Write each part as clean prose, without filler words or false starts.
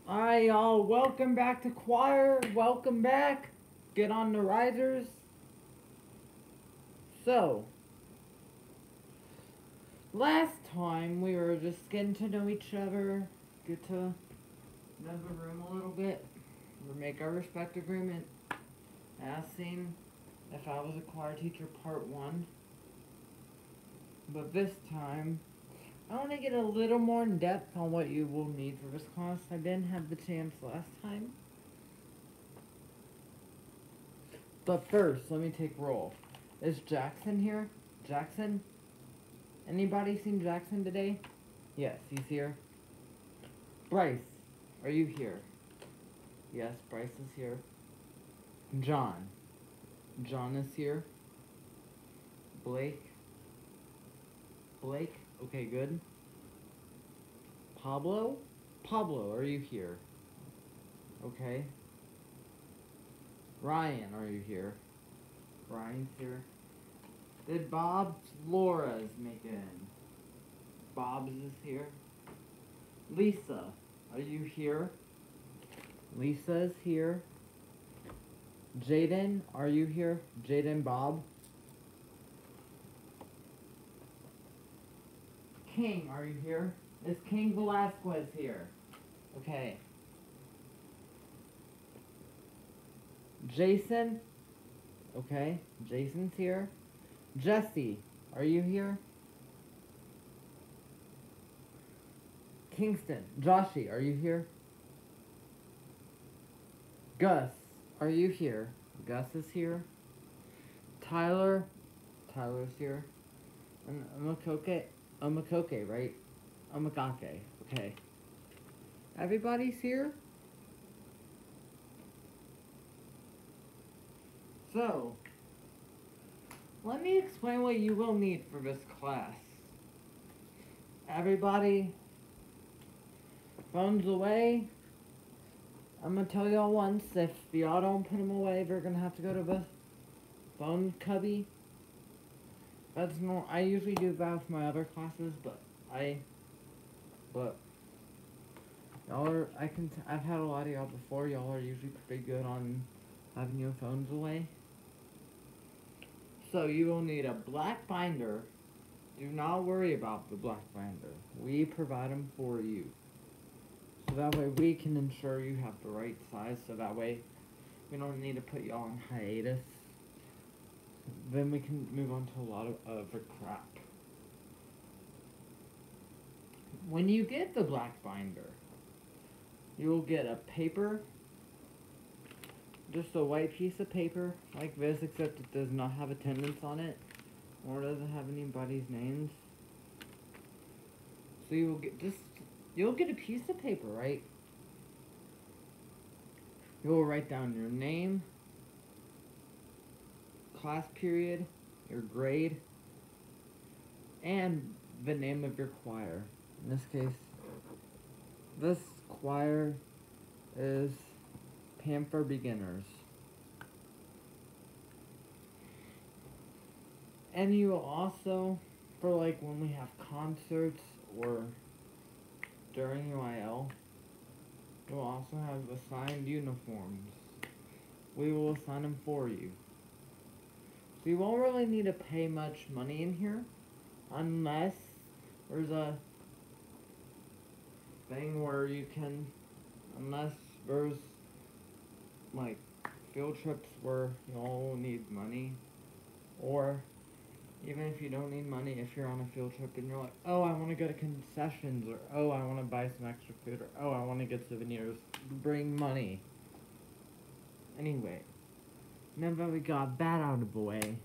Alright, y'all, welcome back to choir. Welcome back. Get on the risers. So, last time we were just getting to know each other, get to know the room a little bit, we make our respect agreement, asking if I was a choir teacher, part 1. But this time, I want to get a little more in depth on what you will need for this class. I didn't have the chance last time. But first, let me take roll. Is Jackson here? Jackson? Anybody seen Jackson today? Yes, he's here. Bryce, are you here? Yes, Bryce is here. John. John is here. Blake. Blake? Okay, good. Pablo? Pablo, are you here? Okay. Ryan, are you here? Ryan's here. Did Bob Flores make it in? Bob's is here. Lisa, are you here? Lisa is here. Jaden, are you here? Jaden Bob. King, are you here? Is King Velasquez here? Okay. Jason? Okay, Jason's here. Jesse, are you here? Kingston, Joshy, are you here? Gus, are you here? Gus is here. Tyler, Tyler's here. And Amakoke, right? Amakake, okay. Everybody's here? So, let me explain what you will need for this class. Everybody, phones away. I'm gonna tell y'all once, if y'all don't put them away, they're gonna have to go to the phone cubby. That's no, I usually do that with my other classes, but y'all are, I've had a lot of y'all before, y'all are usually pretty good on having your phones away. So you will need a black binder. Do not worry about the black binder. We provide them for you. So that way we can ensure you have the right size, so that way we don't need to put y'all on hiatus. Then we can move on to a lot of other crap. When you get the black binder, you will get a paper, just a white piece of paper like this, except it does not have attendance on it, or doesn't have anybody's names. So you will get you'll get a piece of paper, right? You will write down your name, class period, your grade, and the name of your choir. In this case, this choir is Panther Beginners. And you will also, for like when we have concerts or during UIL, we'll also have assigned uniforms. We will assign them for you. So you won't really need to pay much money in here, unless there's a thing where you can, unless there's like field trips where y'all need money, or even if you don't need money, if you're on a field trip and you're like, oh, I want to go to concessions, or oh, I want to buy some extra food, or oh, I want to get souvenirs, bring money. Anyway, now that we got that out of the way,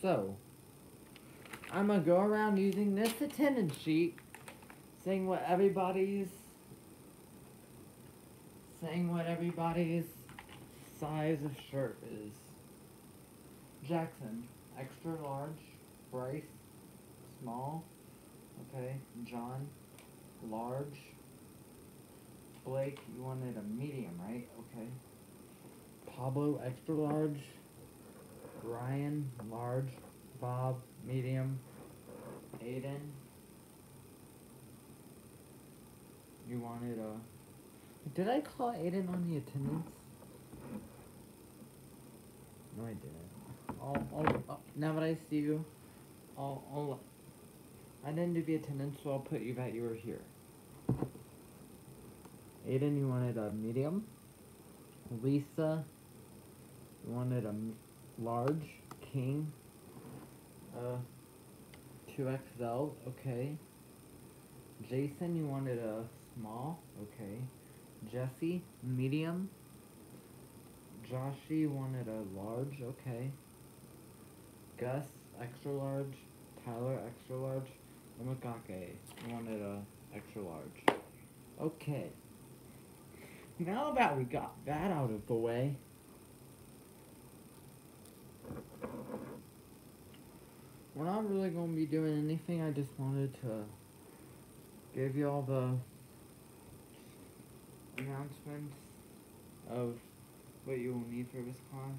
so I'm gonna go around using this attendance sheet, saying what everybody's size of shirt is. Jackson, extra large. Bryce, small. Okay. John, large. Blake, you wanted a medium, right? Okay. Pablo, extra large. Ryan, large. Bob, medium. Aiden. You wanted a... Did I call Aiden on the attendance? No, I didn't. Now that I see you, I didn't do the attendance, so I'll put you that you were here. Aiden, you wanted a medium. Lisa, you wanted a large. King, 2XL, okay. Jason, you wanted a small, okay. Jesse, medium. Joshy wanted a large, okay. Gus, extra large. Tyler, extra large. Omakake, you wanted a extra large. Okay. Now that we got that out of the way, we're not really going to be doing anything. I just wanted to give you all the announcements of what you will need for this class.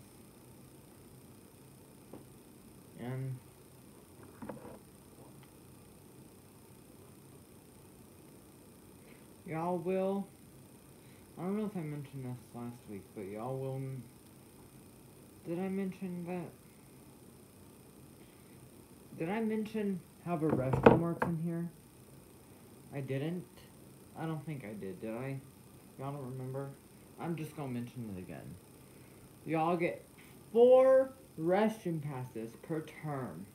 And y'all will, I don't know if I mentioned this last week, but y'all will, did I mention that? Did I mention how the restroom works in here? I didn't. I don't think I did I? Y'all don't remember? I'm just gonna mention it again. Y'all get 4 restroom passes per term.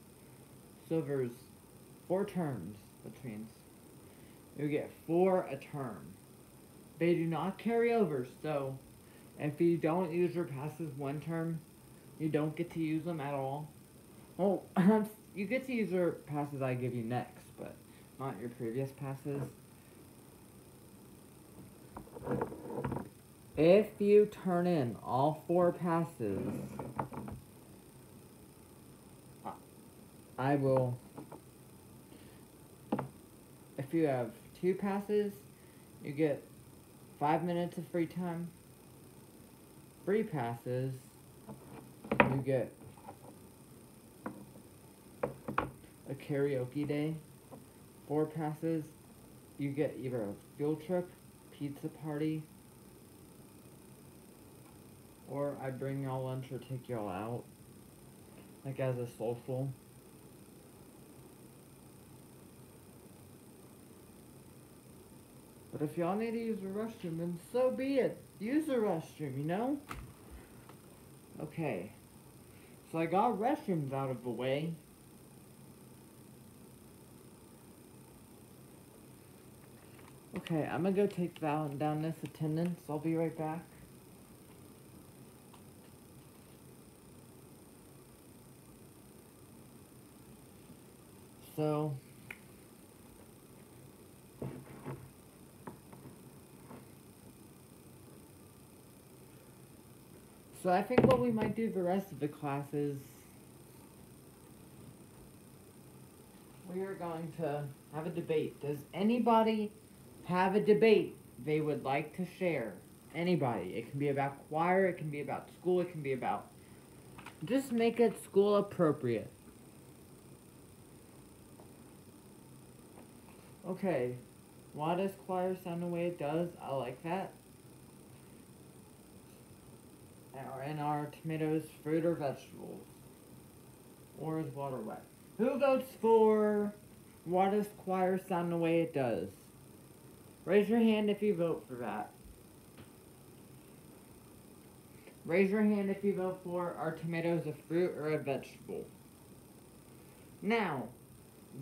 So there's 4 terms, which means you get 4 a term. They do not carry over, so if you don't use your passes one term, you don't get to use them at all. Well, you get to use your passes I give you next, but not your previous passes. If you turn in all 4 passes, I will... If you have 2 passes, you get 5 minutes of free time. 3 passes, you get a karaoke day. 4 passes, you get either a field trip, pizza party, or I bring y'all lunch or take y'all out, like as a social. But if y'all need to use the restroom, then so be it. Use the restroom, you know? Okay. So I got restrooms out of the way. Okay, I'm gonna go take down this attendance. I'll be right back. So I think what we might do the rest of the class is we are going to have a debate. Does anybody have a debate they would like to share? Anybody. It can be about choir, it can be about school, it can be about... Just make it school appropriate. Okay. Why does choir sound the way it does? I like that. And are tomatoes fruit or vegetables? Or is water wet? Who votes for why does choir sound the way it does? Raise your hand if you vote for that. Raise your hand if you vote for are tomatoes a fruit or a vegetable? Now,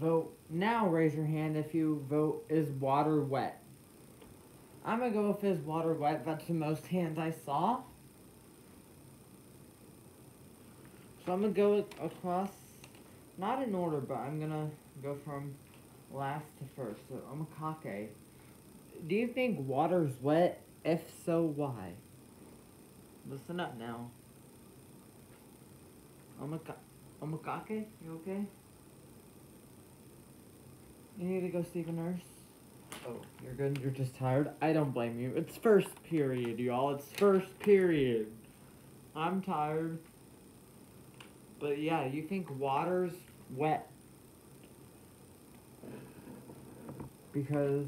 raise your hand if you vote is water wet. I'm gonna go with is water wet. That's the most hands I saw. So I'm gonna go across, not in order, but I'm gonna go from last to first. So Omakake, do you think water's wet? If so, why? Listen up now. Omakake, you okay? You need to go see the nurse? Oh, you're good? You're just tired? I don't blame you. It's first period, y'all. It's first period. I'm tired. But yeah, you think water's wet because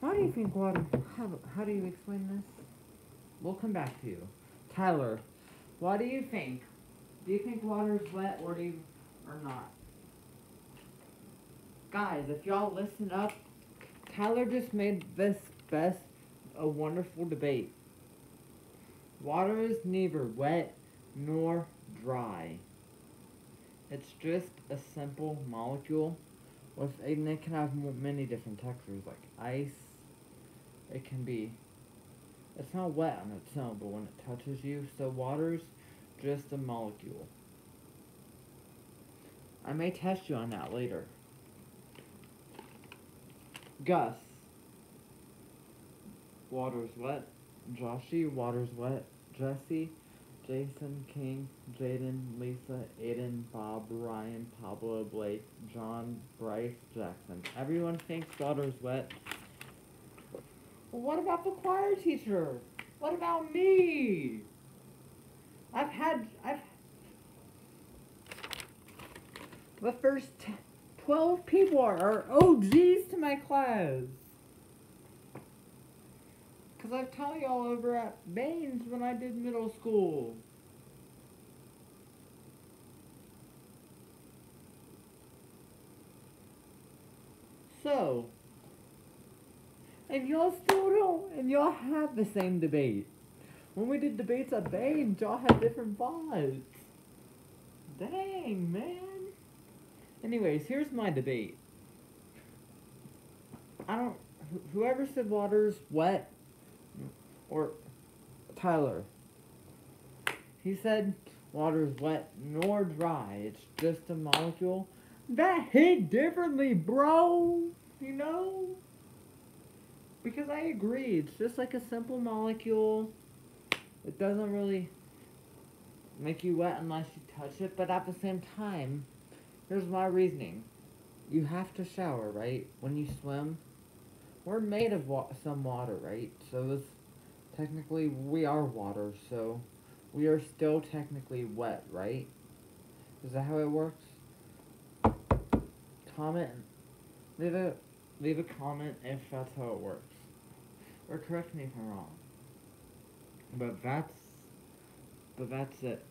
why do you think water? How do you explain this? We'll come back to you, Tyler. What do you think? Do you think water's wet or not? Guys, if y'all listen up, Tyler just made this best a wonderful debate. Water is neither wet nor dry. It's just a simple molecule and it can have many different textures like ice. It can be, it's not wet on its own, but when it touches you, so water's just a molecule. I may test you on that later. Gus. Water's wet. Joshy, water's wet. Jesse, Jason, King, Jaden, Lisa, Aiden, Bob, Ryan, Pablo, Blake, John, Bryce, Jackson. Everyone thinks water's wet. Well, what about the choir teacher? What about me? The first 12 people are OGs to my class. Because I've taught y'all over at Baines when I did middle school. So, and y'all still don't, and y'all have the same debate. When we did debates at Baines, y'all had different vibes. Dang, man. Anyways, here's my debate. Whoever said water's wet, or Tyler, he said water's wet nor dry, it's just a molecule. That hit differently, bro, you know? Because I agree, it's just like a simple molecule. It doesn't really make you wet unless you touch it, but at the same time, here's my reasoning. You have to shower, right? When you swim, we're made of some water, right? So this, technically, we are water, so we are still technically wet, right? Is that how it works? Comment, leave a comment if that's how it works. Or correct me if I'm wrong. But that's it.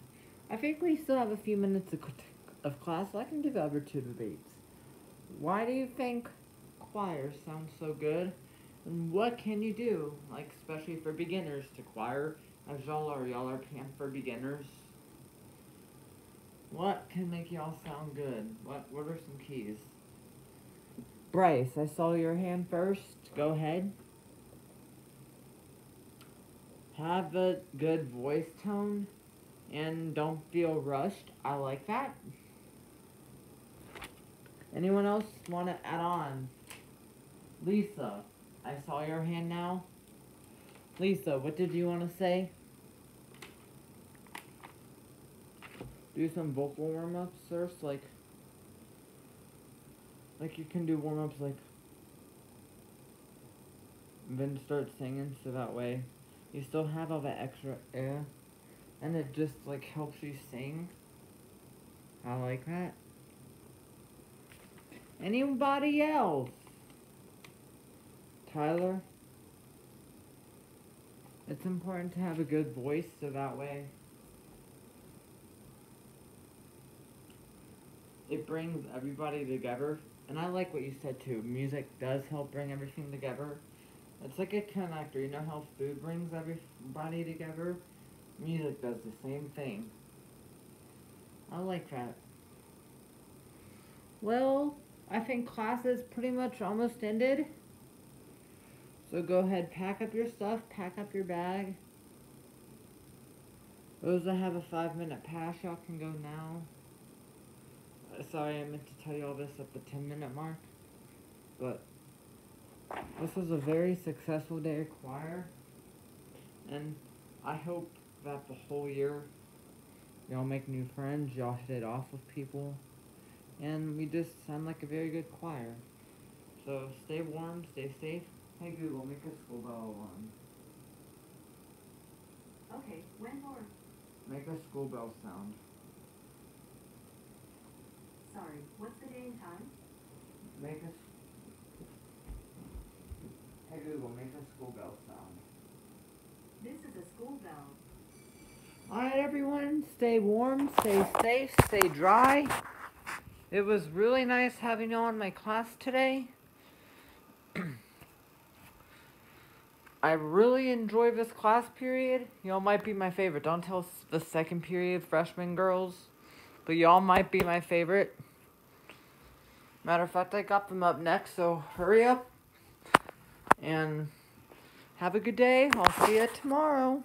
I think we still have a few minutes of class, so I can do the other two debates. Why do you think choir sounds so good? And what can you do, like especially for beginners to choir, as y'all are panned for beginners? What can make y'all sound good? What are some keys? Bryce, I saw your hand first. Go ahead. Have a good voice tone and don't feel rushed. I like that. Anyone else want to add on? Lisa, I saw your hand now. Lisa, what did you want to say? Do some vocal warm-ups first, like you can do warm-ups like, then start singing, so that way you still have all the extra air, and it just like helps you sing. I like that. Anybody else? Tyler? It's important to have a good voice, so that way it brings everybody together. And I like what you said too. Music does help bring everything together. It's like a connector. You know how food brings everybody together? Music does the same thing. I like that. Well, I think class is pretty much almost ended. So go ahead, pack up your stuff, pack up your bag. Those that have a 5-minute pass, y'all can go now. Sorry, I meant to tell you all this at the 10-minute mark. But this was a very successful day of choir. And I hope that the whole year y'all make new friends, y'all hit it off with people. And we just sound like a very good choir. So stay warm, stay safe. Hey Google, make a school bell alarm. Okay, when more? Make a school bell sound. Sorry, what's the day and time? Make a... Hey Google, make a school bell sound. This is a school bell. Alright everyone, stay warm, stay safe, stay dry. It was really nice having you on my class today. I really enjoyed this class period. Y'all might be my favorite. Don't tell the second period freshman girls. But y'all might be my favorite. Matter of fact, I got them up next, so hurry up. And have a good day. I'll see you tomorrow.